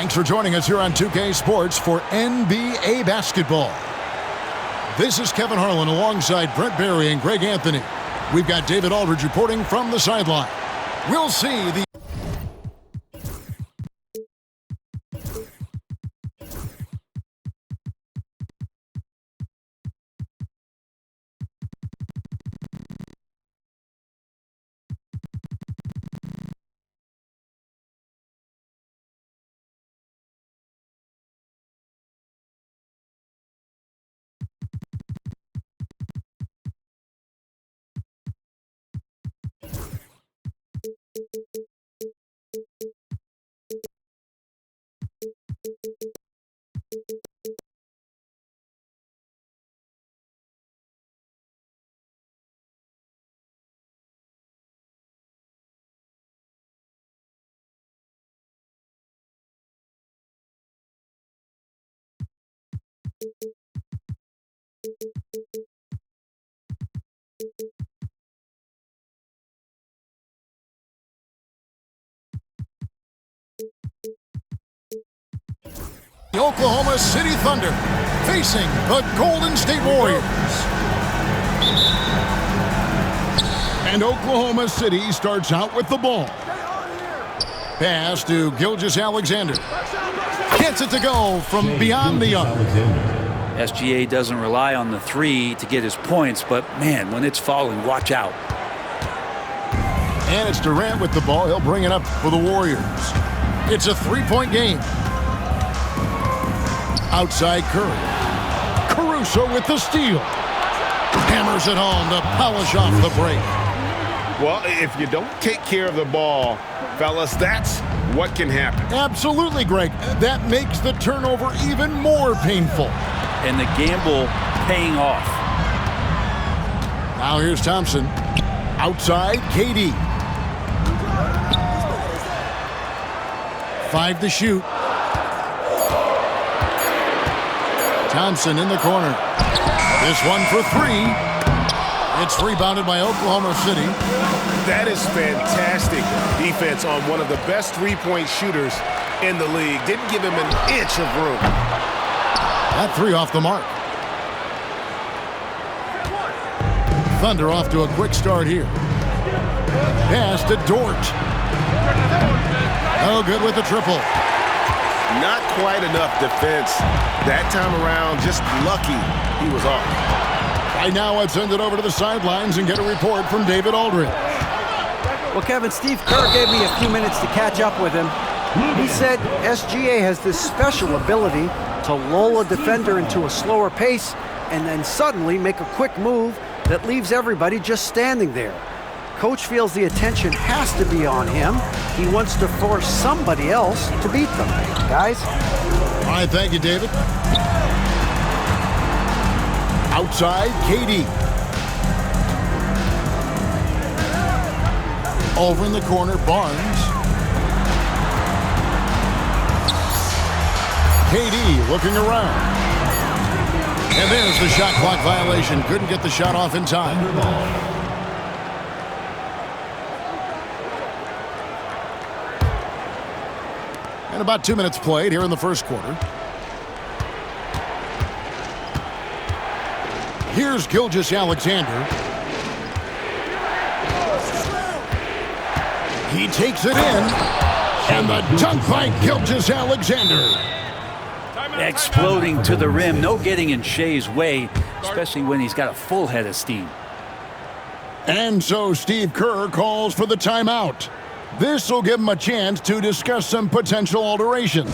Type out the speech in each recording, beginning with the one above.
Thanks for joining us here on 2K Sports for NBA basketball. This is Kevin Harlan alongside Brent Barry and Greg Anthony. We've got David Aldridge reporting from the sideline. We'll see the Oklahoma City Thunder facing the Golden State Warriors. And Oklahoma City starts out with the ball. Pass to Gilgeous-Alexander. Gets it to go from beyond the arc. SGA doesn't rely on the three to get his points, but man, when it's falling, watch out. And it's Durant with the ball. He'll bring it up for the Warriors. It's a three-point game. Outside Curry. Caruso with the steal. Hammers it home to polish off the break. Well, if you don't take care of the ball, fellas, that's what can happen. Absolutely, Greg. That makes the turnover even more painful. And the gamble paying off. Now here's Thompson. Outside, KD. 5 to shoot. Thompson in the corner. This one for 3. It's rebounded by Oklahoma City. That is fantastic defense on one of the best three-point shooters in the league. Didn't give him an inch of room. That 3 off the mark. Thunder off to a quick start here. Pass to Dort. Oh, good with the triple. Not quite enough defense that time around. Just lucky he was off. Right now, let's send it over to the sidelines and get a report from David Aldridge. Well, Kevin, Steve Kerr gave me a few minutes to catch up with him. He said SGA has this special ability to lull a defender into a slower pace and then suddenly make a quick move that leaves everybody just standing there. Coach feels the attention has to be on him. He wants to force somebody else to beat them. Guys? All right, thank you, David. Outside, KD. Over in the corner, Barnes. KD looking around. And there's the shot clock violation. Couldn't get the shot off in time. And about 2 minutes played here in the first quarter. Here's Gilgeous-Alexander. He takes it in. And the dunk by Gilgeous-Alexander. Exploding to the rim. No getting in Shea's way, especially when he's got a full head of steam. And so Steve Kerr calls for the timeout. This will give him a chance to discuss some potential alterations.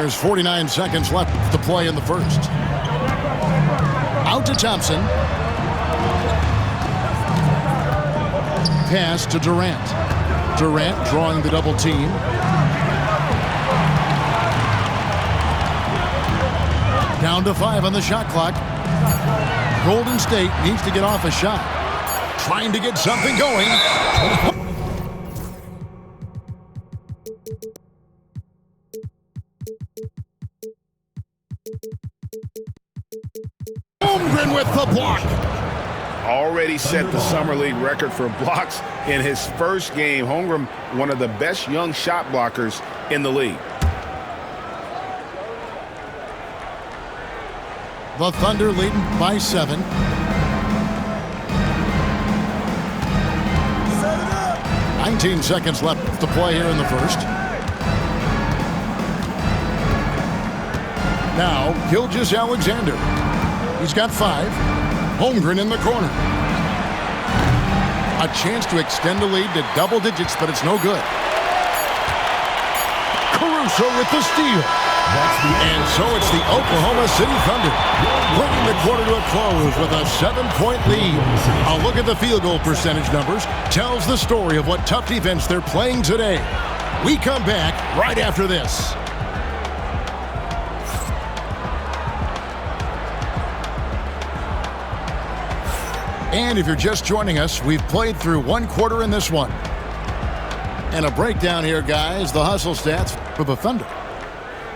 There's 49 seconds left to play in the first. Out to Thompson. Pass to Durant. Durant drawing the double team. Down to 5 on the shot clock. Golden State needs to get off a shot. Trying to get something going. Holmgren with the block. Already set the Summer League record for blocks in his first game. Holmgren, one of the best young shot blockers in the league. The Thunder leading by 7. Set it up. 19 seconds left to play here in the first. Now, Gilgeous-Alexander. He's got 5. Holmgren in the corner. A chance to extend the lead to double digits, but it's no good. Caruso with the steal. And so it's the Oklahoma City Thunder bringing the quarter to a close with a 7-point lead. A look at the field goal percentage numbers tells the story of what tough defense they're playing today. We come back right after this. And if you're just joining us, we've played through one quarter in this one. And a breakdown here, guys, the hustle stats for the Thunder.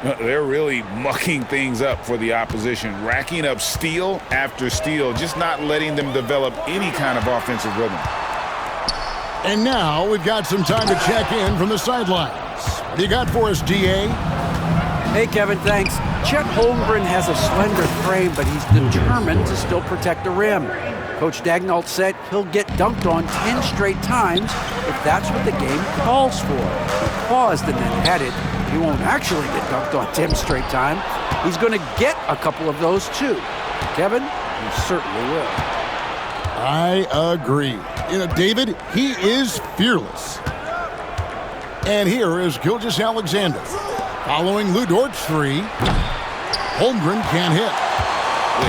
They're really mucking things up for the opposition, racking up steal after steal, just not letting them develop any kind of offensive rhythm. And now we've got some time to check in from the sidelines. What do you got for us, DA? Hey, Kevin, thanks. Chet Holmgren has a slender frame, but he's determined to still protect the rim. Coach Daigneault said he'll get dunked on 10 straight times if that's what the game calls for. He paused and then added, he won't actually get dunked on 10 straight times. He's going to get a couple of those too. Kevin, he certainly will. I agree. David, he is fearless. And here is Gilgeous-Alexander. Following Lu Dort's 3, Holmgren can't hit.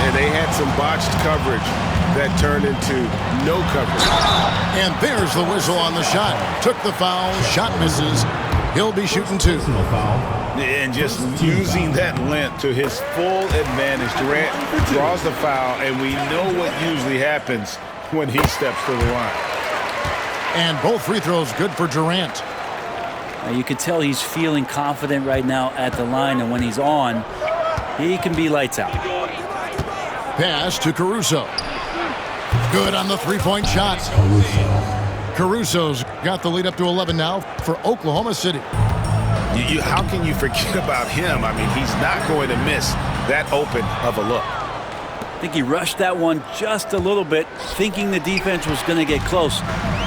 And they had some botched coverage that turned into no coverage. And there's the whistle on the shot. Took the foul, shot misses. He'll be shooting 2. And just using that length to his full advantage. Durant draws the foul, and we know what usually happens when he steps to the line. And both free throws good for Durant. You can tell he's feeling confident right now at the line, and when he's on, he can be lights out. Pass to Caruso. Good on the three-point shot. Caruso's got the lead up to 11 now for Oklahoma City. How can you forget about him? I mean, he's not going to miss that open of a look. I think he rushed that one just a little bit, thinking the defense was going to get close.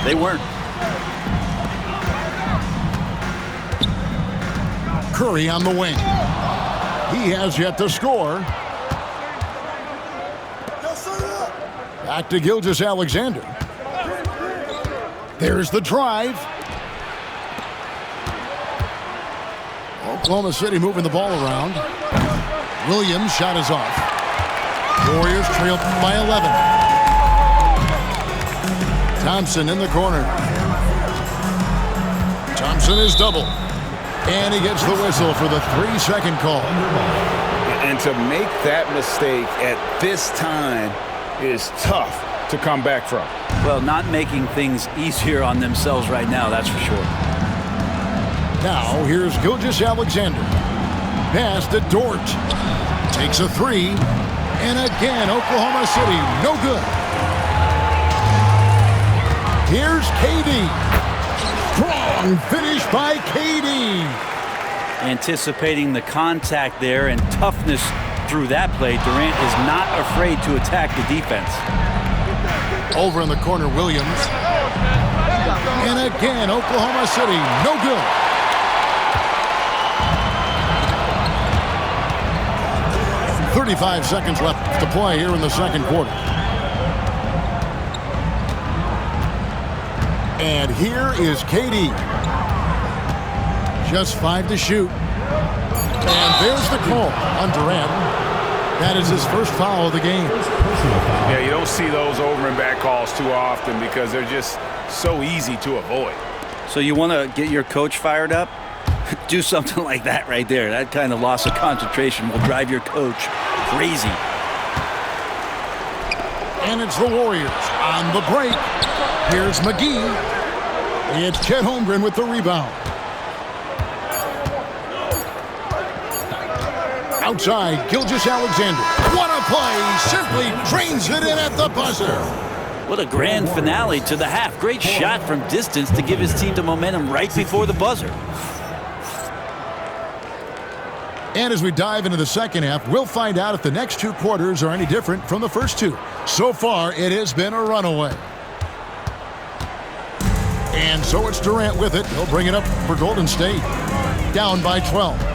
They weren't. Curry on the wing. He has yet to score. Back to Gilgeous-Alexander. There's the drive. Oklahoma City moving the ball around. Williams' shot is off. Warriors trail by 11. Thompson in the corner. Thompson is double. And he gets the whistle for the 3-second call. And to make that mistake at this time is tough to come back from. Well, not making things easier on themselves right now, that's for sure. Now, here's Gilgeous-Alexander. Pass to Dort. Takes a 3. And again, Oklahoma City, no good. Here's KD. Strong finish by KD. Anticipating the contact there and toughness through that play, Durant is not afraid to attack the defense. Over in the corner, Williams. And again, Oklahoma City, no good. .35 seconds left to play here in the second quarter. And here is KD. Just 5 to shoot. And there's the call on Durant. That is his first foul of the game. Yeah, you don't see those over and back calls too often because they're just so easy to avoid. So you want to get your coach fired up? Do something like that right there. That kind of loss of concentration will drive your coach crazy. And it's the Warriors on the break. Here's McGee. It's Chet Holmgren with the rebound. Outside, Gilgeous-Alexander. What a play! Simply drains it in at the buzzer. What a grand finale to the half. Great shot from distance to give his team the momentum right before the buzzer. And as we dive into the second half, we'll find out if the next two quarters are any different from the first two. So far, it has been a runaway. And so it's Durant with it. He'll bring it up for Golden State. Down by 12.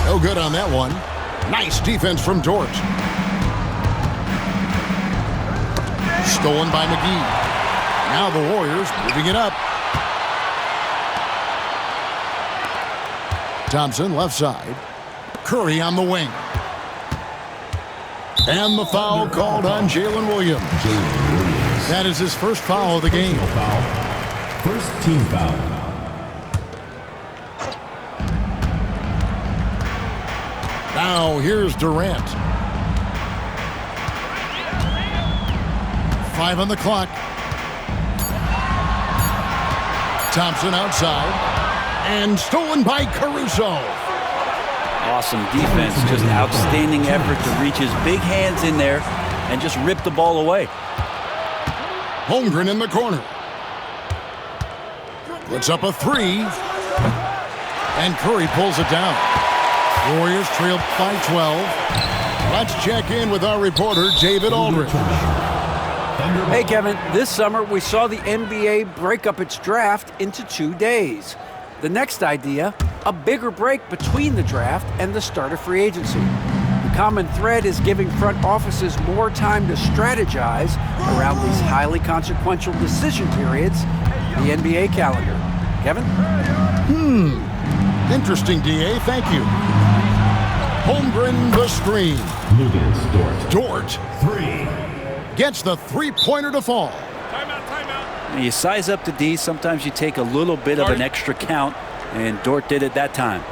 No good on that one. Nice defense from Dort. Stolen by McGee. Now the Warriors moving it up. Thompson left side. Curry on the wing. And the foul called on Jalen Williams. That is his first foul of the game. First team foul. Now here's Durant. 5 on the clock. Thompson outside. And stolen by Caruso. Awesome defense. Just outstanding effort to reach his big hands in there and just rip the ball away. Holmgren in the corner. Puts up a three. And Curry pulls it down. Warriors trail by 12. Let's check in with our reporter, David Aldridge. Hey, Kevin, this summer we saw the NBA break up its draft into 2 days. The next idea, a bigger break between the draft and the start of free agency. The common thread is giving front offices more time to strategize around these highly consequential decision periods in the NBA calendar. Kevin? Interesting, DA. Thank you. Holmgren the screen. Lucas Dort. Dort. 3. Gets the three-pointer to fall. When you size up the D, sometimes you take a little bit of an extra count, and Dort did it that time.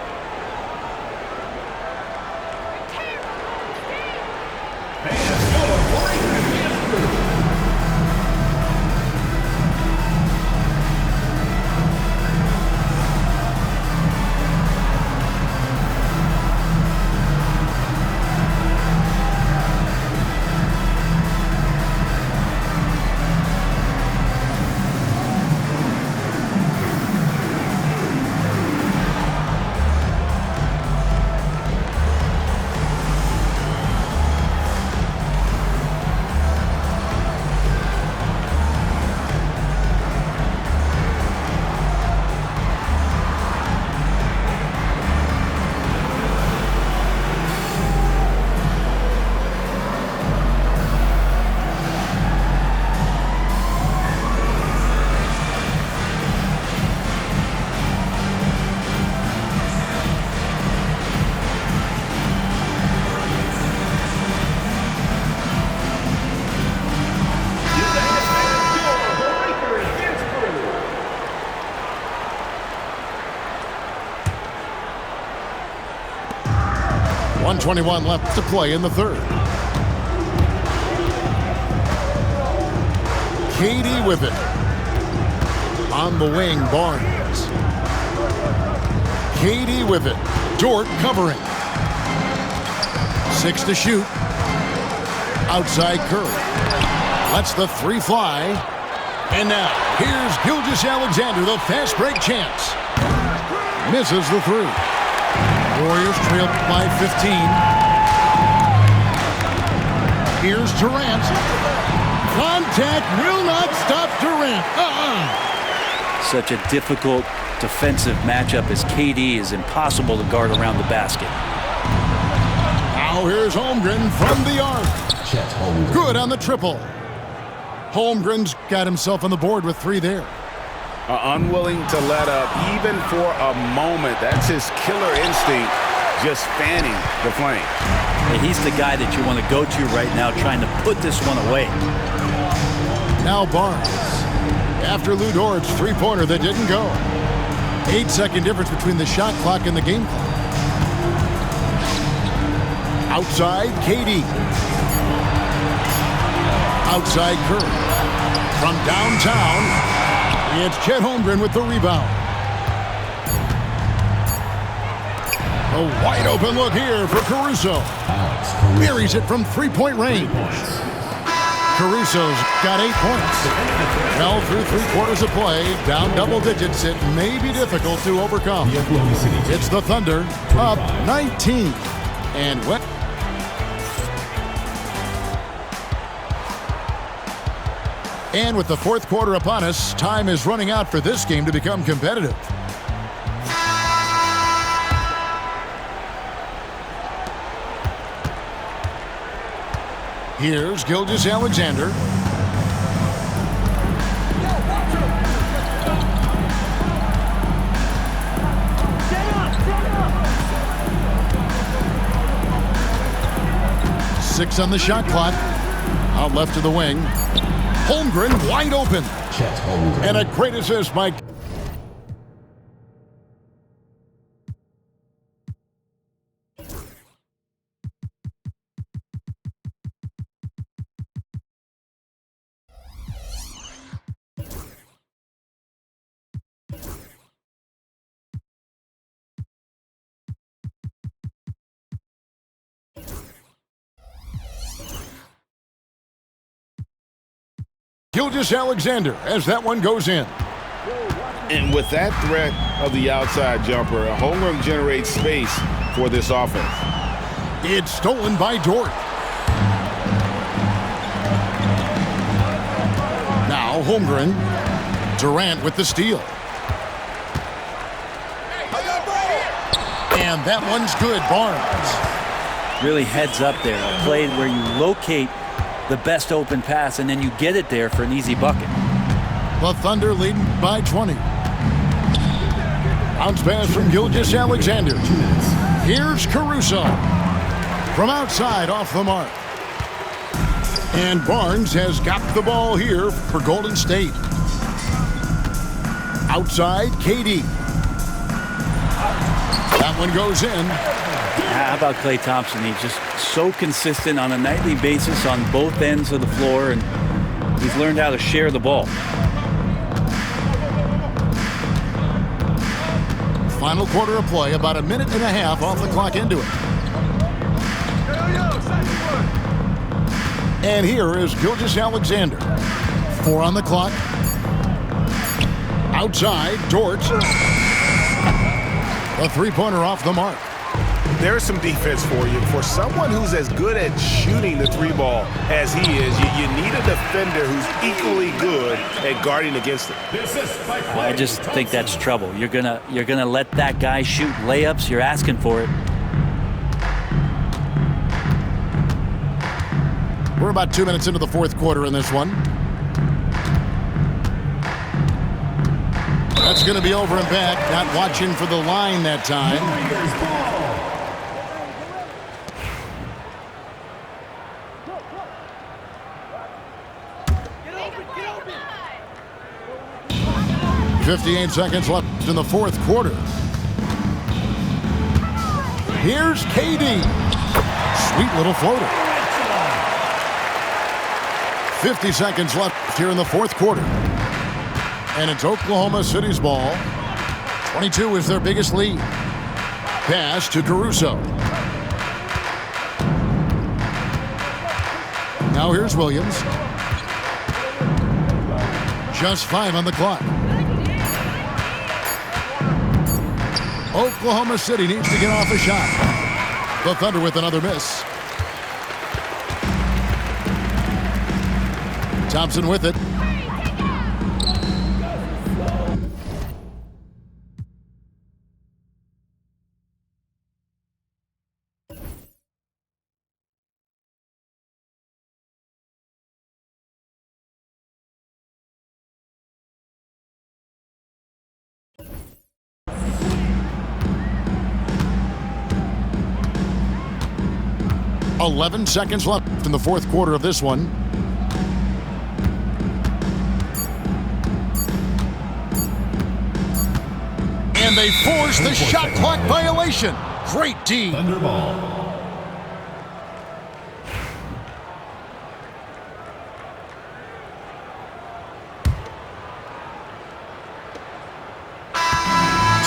.21 left to play in the third. KD with it. On the wing, Barnes. KD with it. Dort covering. 6 to shoot. Outside Curry. Lets the three fly. And now, here's Gilgeous-Alexander, the fast break chance. Misses the three. Warriors trail by 15. Here's Durant. Contact will not stop Durant. such a difficult defensive matchup as KD is impossible to guard around the basket. Now here's Holmgren from the arc. Chet Holmgren. Good on the triple. Holmgren's got himself on the board with 3 there. Unwilling to let up even for a moment. That's his killer instinct, just fanning the flame. And he's the guy that you want to go to right now trying to put this one away. Now Barnes. After Lou Dort's three-pointer that didn't go. 8-second difference between the shot clock and the game clock. Outside, KD. Outside, Curry. From downtown, it's Chet Holmgren with the rebound. A wide-open look here for Caruso. Alex Caruso. Buries it from three-point range. Caruso's got 8 points. Well, through 3 quarters of play, down double digits, it may be difficult to overcome. The Oklahoma City team. It's the Thunder up 19. And what? And with the 4th quarter upon us, time is running out for this game to become competitive. Here's Gilgeous-Alexander. Six on the shot clock. Out left to the wing. Holmgren wide open. Chet Holmgren. And a great assist by Gilgeous-Alexander as that one goes in. And with that threat of the outside jumper, Holmgren generates space for this offense. It's stolen by Dort. Now Holmgren. Durant with the steal. And that one's good, Barnes. Really heads up there. A play where you locate the best open pass and then you get it there for an easy bucket. The Thunder leading by 20. Bounce pass from Gilgeous-Alexander. 2 minutes. Here's Caruso. From outside off the mark. And Barnes has got the ball here for Golden State. Outside, KD. That one goes in. How about Klay Thompson? He's just so consistent on a nightly basis on both ends of the floor, and he's learned how to share the ball. Final quarter of play, about 1.5 minutes off the clock into it. And here is Gilgeous-Alexander. 4 on the clock. Outside, Dort. A three-pointer off the mark. There's some defense for you. For someone who's as good at shooting the 3 ball as he is, you need a defender who's equally good at guarding against it. I just think that's trouble. You're gonna let that guy shoot layups. You're asking for it. We're about 2 minutes into the 4th quarter in this one. That's going to be over and back. Not watching for the line that time. Get 58 seconds left in the 4th quarter. Here's KD. Sweet little floater. 50 seconds left here in the 4th quarter. And it's Oklahoma City's ball. 22 is their biggest lead. Pass to Caruso. Now here's Williams. Just 5 on the clock. Oklahoma City needs to get off a shot. The Thunder with another miss. Thompson with it. 11 seconds left in the fourth quarter of this one. And they force the shot clock violation. Great D. Thunderball.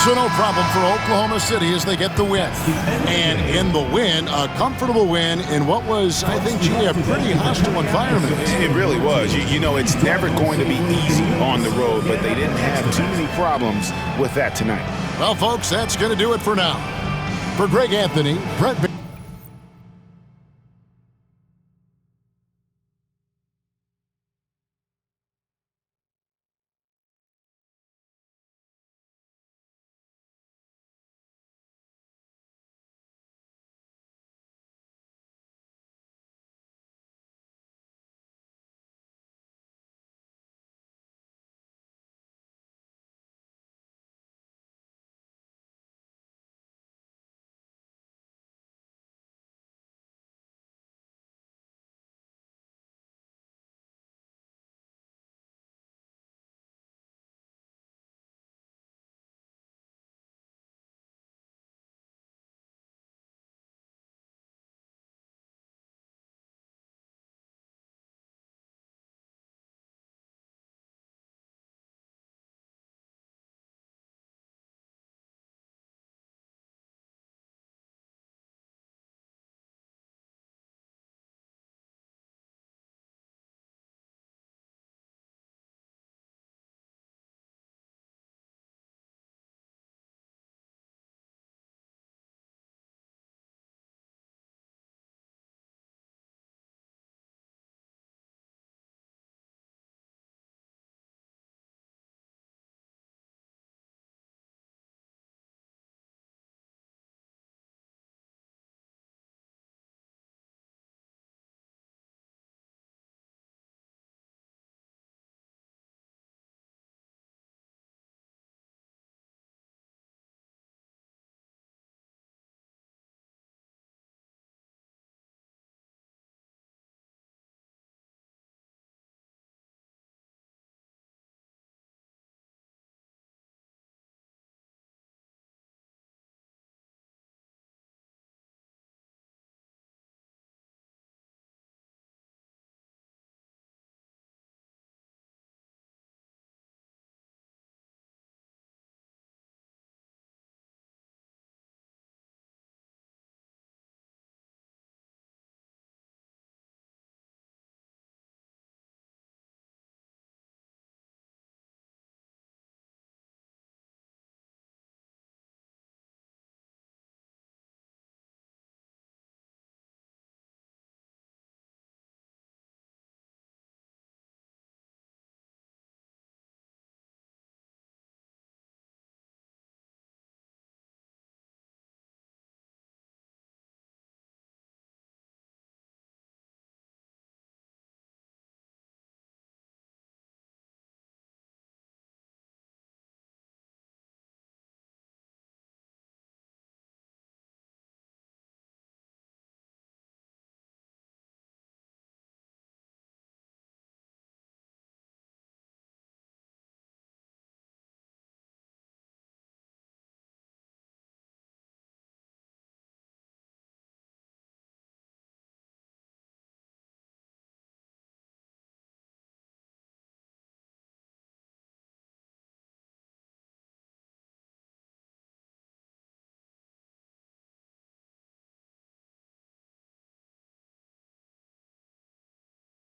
So no problem for Oklahoma City as they get the win. And in the win, a comfortable win in what was, I think, Jimmy, a pretty hostile environment. It really was. You know, it's never going to be easy on the road, but they didn't have too many problems with that tonight. Well, folks, that's going to do it for now. For Greg Anthony, Brett